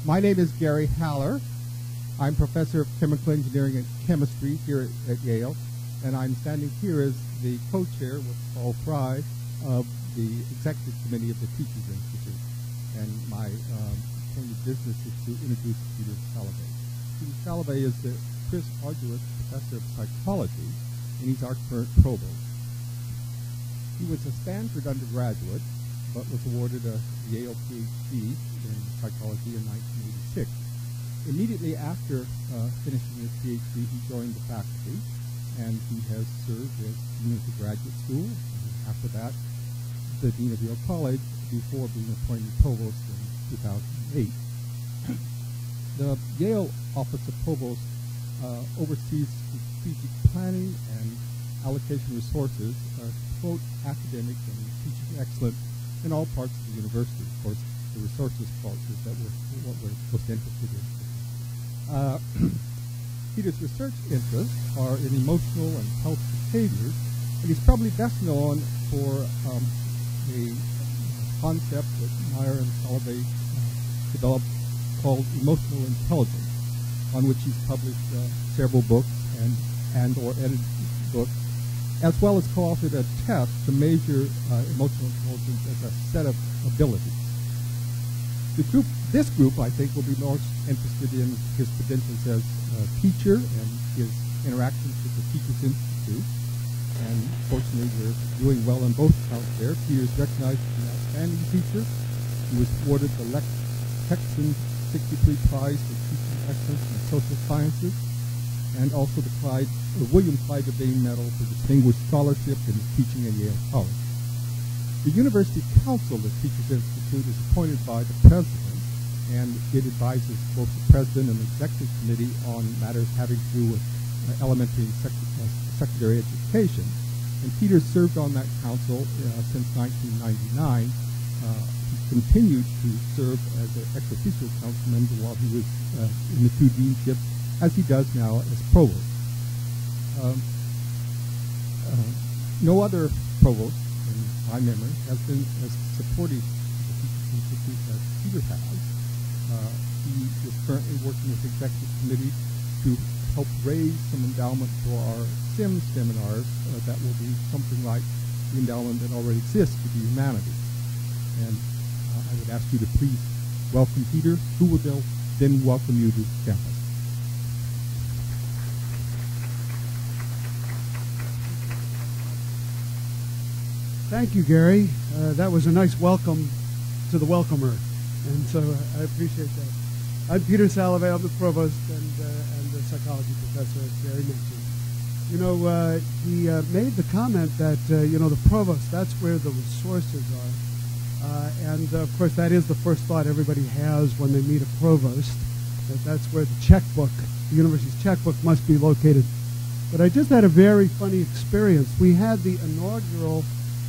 My name is Gary Haller. I'm professor of chemical engineering and chemistry here at Yale, and I'm standing here as the co-chair with Paul Fry of the executive committee of the Teachers Institute. And my appointed business is to introduce Peter Salovey. Peter Salovey is the Chris Arduous Professor of Psychology, and he's our current provost. He was a Stanford undergraduate, but was awarded a Yale PhD in psychology in 1986. Immediately after finishing his PhD, he joined the faculty, and he has served as dean of the graduate school. And after that, the dean of Yale College, before being appointed provost in 2008. The Yale Office of Provost oversees strategic planning and allocation resources to promote academic and teaching excellence in all parts of the university. Of course, the resources part is that what we're most interested in. Peter's research interests are in emotional and health behaviors, and he's probably best known for a concept that Meyer and Salovey developed called emotional intelligence, on which he's published several books and or edited books, as well as co-authored a test to measure emotional intelligence as a set of abilities. This group, I think, will be most interested in his credentials as a teacher and his interactions with the Teachers Institute. And fortunately, we're doing well on both counts there. Peter is recognized as an outstanding teacher. He was awarded the Texan 63 Prize for Teaching Excellence in Social Sciences, and also the William Clyde Devane Medal for Distinguished Scholarship in Teaching at Yale College. The University Council of the Teachers Institute is appointed by the president, and it advises both the president and the executive committee on matters having to do with elementary and secondary education. And Peter served on that council since 1999. He continued to serve as an ex officio councilman while he was in the two deanships, as he does now as provost. No other provost, in my memory, has been as supportive of the Teachers Institute as Peter has. He is currently working with the executive committee to help raise some endowment for our SIM seminars that will be something like the endowment that already exists for the humanities. And I would ask you to please welcome Peter, who will then welcome you to campus. Thank you, Gary. That was a nice welcome to the welcomer, and so I appreciate that. I'm Peter Salovey. I'm the provost and the psychology professor, as Gary mentioned. You know, he made the comment that, you know, the provost, that's where the resources are. And, of course, that is the first thought everybody has when they meet a provost, that that's where the checkbook, the university's checkbook, must be located. But I just had a very funny experience. We had the inaugural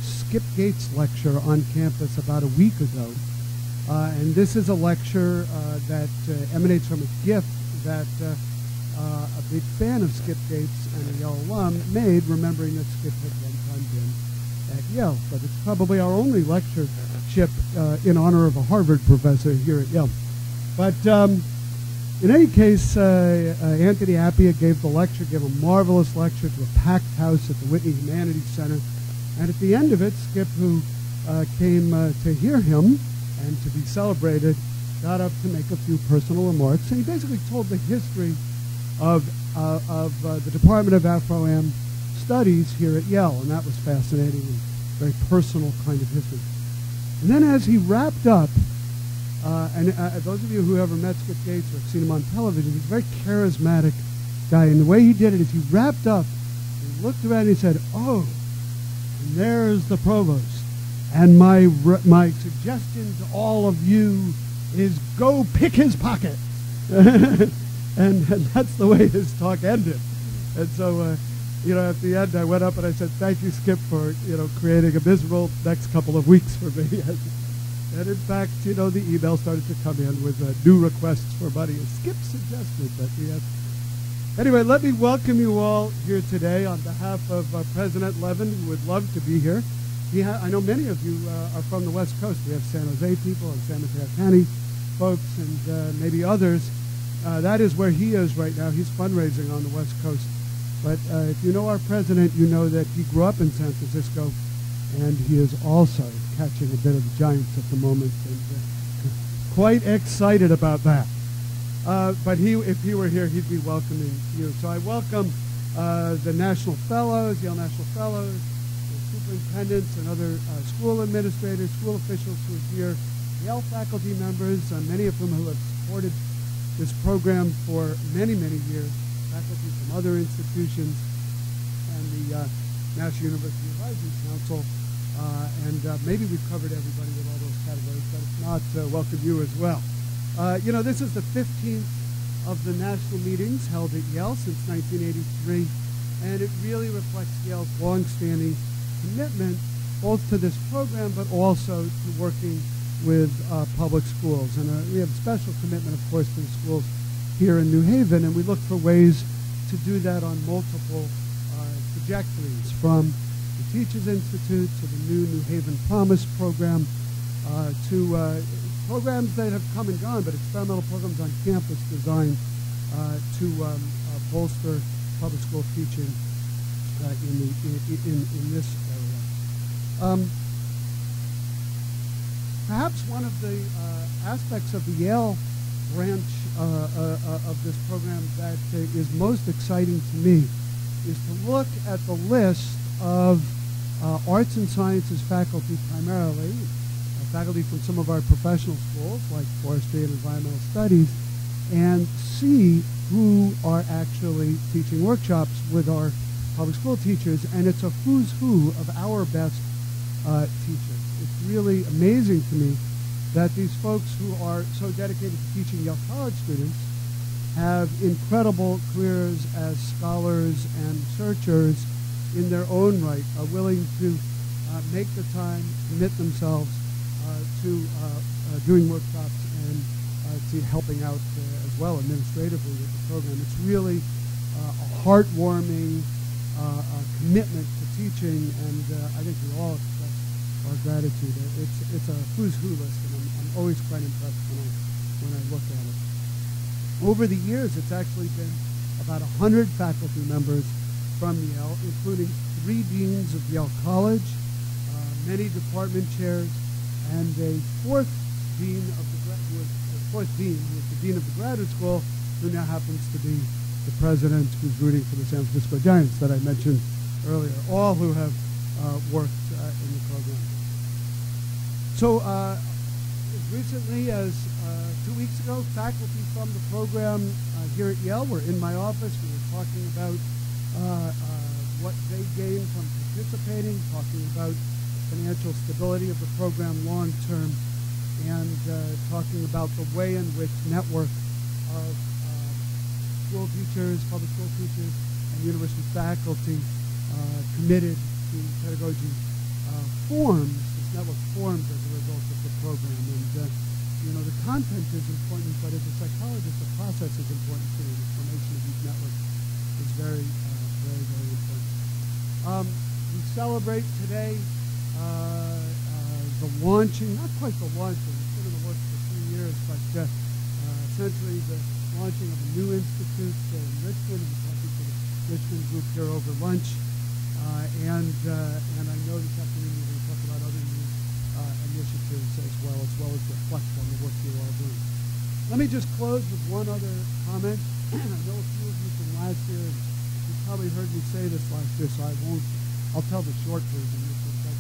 Skip Gates lecture on campus about a week ago. And this is a lecture that emanates from a gift that a big fan of Skip Gates and a Yale alum made, remembering that Skip had one time been at Yale. But it's probably our only lectureship in honor of a Harvard professor here at Yale. But in any case, Anthony Appia gave the lecture, gave a marvelous lecture to a packed house at the Whitney Humanities Center. And at the end of it, Skip, who came to hear him and to be celebrated, got up to make a few personal remarks. And he basically told the history of the Department of Afro-Am Studies here at Yale. And that was fascinating and very personal kind of history. And then as he wrapped up, those of you who ever met Skip Gates or have seen him on television, he's a very charismatic guy. And the way he did it is he wrapped up, he looked around and he said, "Oh, and there's the provost. And my suggestion to all of you is go pick his pocket." and that's the way his talk ended. And so, you know, at the end, I went up and I said, "Thank you, Skip, for, you know, creating a miserable next couple of weeks for me." And in fact, you know, the email started to come in with new requests for money. And Skip suggested that we had. Anyway, let me welcome you all here today on behalf of President Levin, who would love to be here. I know many of you are from the West Coast. We have San Jose people and San Mateo County. folks and maybe others, that is where he is right now. He's fundraising on the West Coast. But if you know our president, you know that he grew up in San Francisco, and he is also catching a bit of the Giants at the moment, and quite excited about that. But if he were here, he'd be welcoming you. So I welcome the National Fellows, Yale National Fellows, the superintendents and other school administrators, school officials who are here, Yale faculty members, many of whom who have supported this program for many, many years, faculty from other institutions, and the National University Advisory Council. And maybe we've covered everybody with all those categories, but if not, welcome you as well. You know, this is the 15th of the national meetings held at Yale since 1983, and it really reflects Yale's longstanding commitment both to this program but also to working with public schools. And we have a special commitment, of course, to the schools here in New Haven, and we look for ways to do that on multiple trajectories, from the Teachers Institute to the new New Haven Promise program, to programs that have come and gone, but experimental programs on campus designed to bolster public school teaching in this area. Perhaps one of the aspects of the Yale branch of this program that is most exciting to me is to look at the list of arts and sciences faculty primarily, faculty from some of our professional schools like forestry and environmental studies, and see who are actually teaching workshops with our public school teachers. And it's a who's who of our best teachers. It's really amazing to me that these folks who are so dedicated to teaching Yale College students have incredible careers as scholars and researchers in their own right, are willing to make the time, commit themselves to doing workshops and to helping out as well administratively with the program. It's really a heartwarming commitment to teaching, and I think we all express our gratitude. It's a who's who list, and I'm always quite impressed when I look at it. Over the years, it's actually been about 100 faculty members from Yale, including 3 deans of Yale College, many department chairs, and a fourth dean, who was the dean of the graduate school, who now happens to be the president who's rooting for the San Francisco Giants that I mentioned earlier, all who have worked in the program. So as recently as 2 weeks ago, faculty from the program here at Yale were in my office. We were talking about what they gain from participating, talking about financial stability of the program long term, and talking about the way in which network of school teachers, public school teachers, and university faculty committed to pedagogy forms, this network forms as a result of the program. And you know, the content is important, but as a psychologist, the process is important too. The formation of these networks is very, very important. We celebrate today the launching, not quite the launching, it's been in the works for 3 years, but essentially the launching of a new institute in Richmond. We're talking to the Richmond group here over lunch. And I know this afternoon we're going to talk about other new initiatives as well as reflect on the work you're all doing. Let me just close with one other comment. I know a few of you from last year, you probably heard me say this last year, so I'll tell the short version. But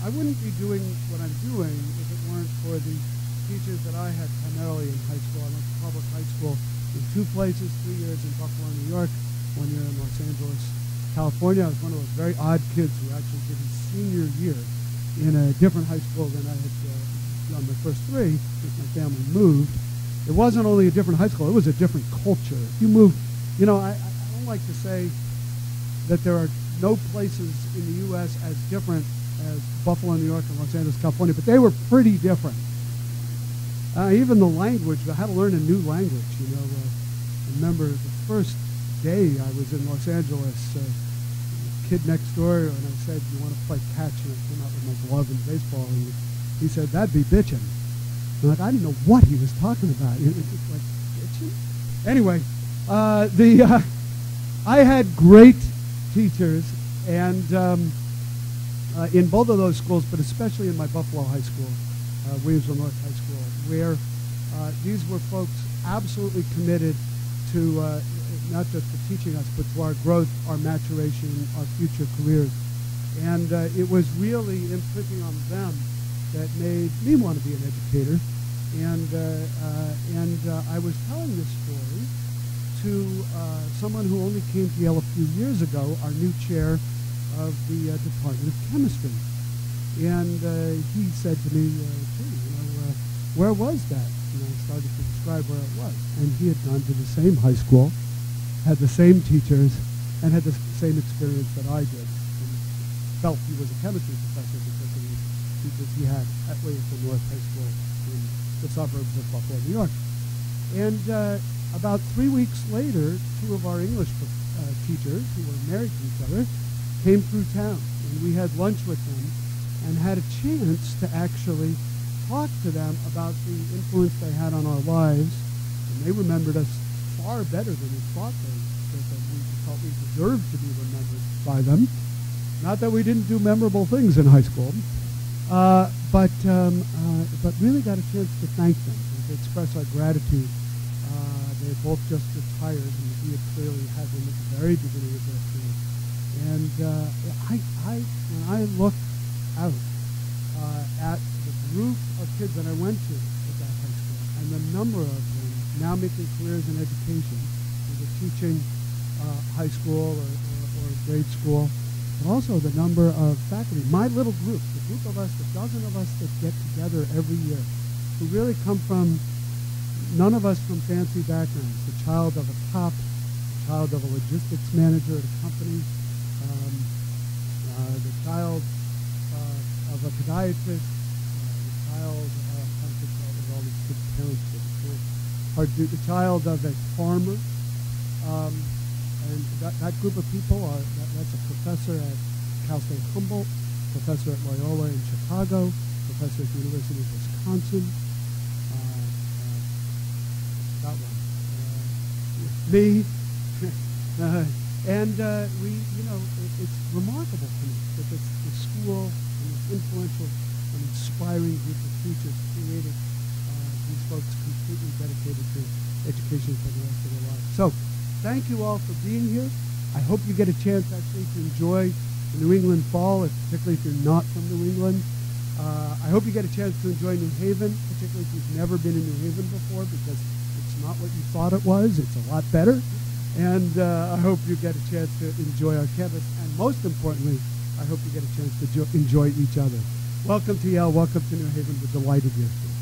I wouldn't be doing what I'm doing if it weren't for the teachers that I had primarily in high school. I went to public high school in 2 places, 3 years in Buffalo, New York, 1 year in Los Angeles, California. I was one of those very odd kids who actually did his senior year in a different high school than I had done my first 3, because my family moved. It wasn't only a different high school, it was a different culture. If you move, you know, I don't like to say that there are no places in the U.S. as different as Buffalo, New York, and Los Angeles, California, but they were pretty different. Even the language, I had to learn a new language, you know. I remember the first day I was in Los Angeles, kid next door, and I said, "You want to play catch?" And I came out with my glove and baseball, and he said, "That'd be bitchin'." I'm like, I didn't know what he was talking about. It was like, kitchen? Anyway, I had great teachers, and in both of those schools, but especially in my Buffalo High School, Williamsville North High School, where these were folks absolutely committed to not just to teaching us, but to our growth, our maturation, our future careers. And it was really imprinting on them that made me want to be an educator. And I was telling this story to someone who only came to Yale a few years ago, our new chair of the Department of Chemistry. And he said to me, gee, where was that? And I started to describe where it was. And he had gone to the same high school, had the same teachers, and had the same experience that I did. And felt he was a chemistry professor because of the teachers he had at Williamsville North High School in the suburbs of Buffalo, New York. And about 3 weeks later, two of our English teachers, who were married to each other, came through town. And we had lunch with them and had a chance to actually talk to them about the influence they had on our lives. And they remembered us far better than we thought we deserved to be remembered by them. Not that we didn't do memorable things in high school, but really got a chance to thank them and to express our gratitude. They both just retired, and we had clearly had them at the very beginning of their career. And when I look out at the group of kids that I went to at that high school, and the number of them now making careers in education, either teaching high school or grade school, but also the number of faculty. My little group, the group of us, the dozen of us that get together every year, who really come from, none of us from fancy backgrounds. The child of a cop, the child of a logistics manager at a company, the child of a podiatrist, the child of all these good parents at school, or the child of a farmer. And that group of people that's a professor at Cal State Humboldt, professor at Loyola in Chicago, professor at the University of Wisconsin, that one, me, and it's remarkable to me that the school and this influential and inspiring group of teachers created these folks completely dedicated to education for the rest of their lives. So, thank you all for being here. I hope you get a chance actually to enjoy the New England fall, particularly if you're not from New England. I hope you get a chance to enjoy New Haven, particularly if you've never been in New Haven before, because it's not what you thought it was. It's a lot better. And I hope you get a chance to enjoy our campus. And most importantly, I hope you get a chance to enjoy each other. Welcome to Yale. Welcome to New Haven. We're delighted you're here.